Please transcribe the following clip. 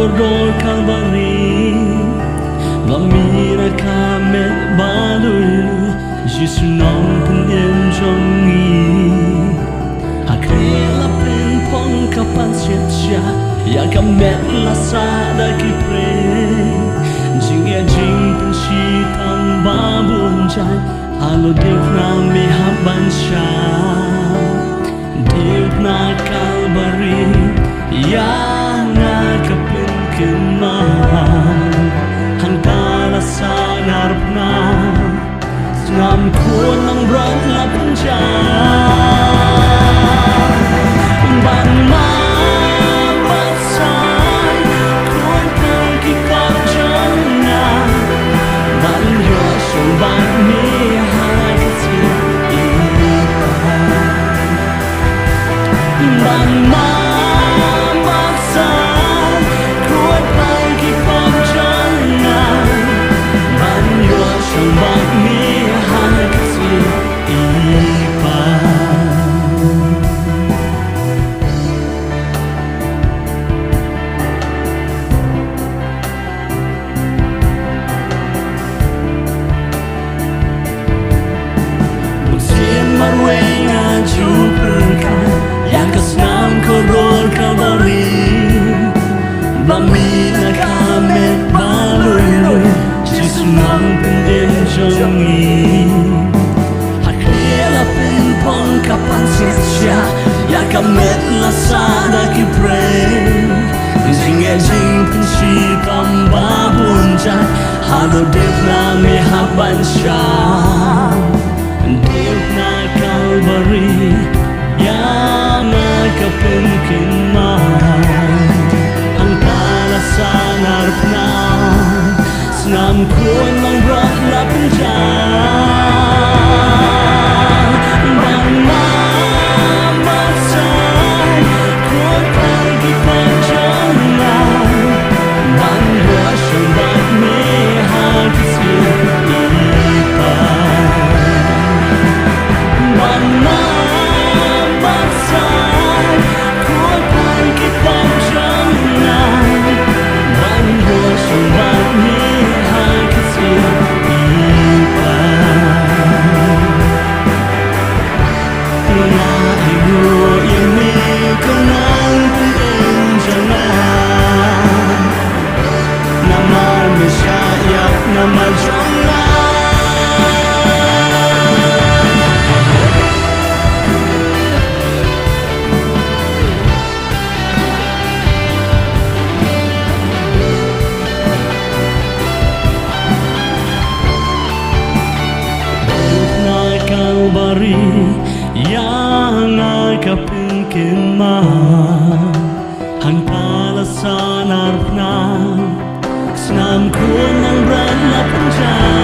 koror Kalvari Lamina kame balulu Jisu nom pendem jongi Akrela pen pong kapan sietsia Ya kamet la sada kipre Jingya jing pensi tam babun jai Alo devna me haban sha Devna Kalvari Ya na kapin kemah Hantara sanarpna Ngam kuon ng brot la panjang Ban ma batsay Kuon kang kikap jana Ban yo sung ban mi hai kasi ipa Ban ma batsay Kuon kang kikap jana Ban yo sung ban mi koror Kalvari Lamina kame balulu Jisu nom pendem jongi Hakela pen pong kapan sietsia Ya kamet la sada kipre Jingye jing pensi tamba bunjai Halo devna me haban sha Devna Kalvari Kapin kemah Ang palasan harap na Senam kuon lang brot la panjang Ban mamasay Kuon pagi panjangan Ban wasyang bat me hagisir ipa Ban Kalvari yang kapin kemah Han palasan harap na Senam kuon ng brad la panjang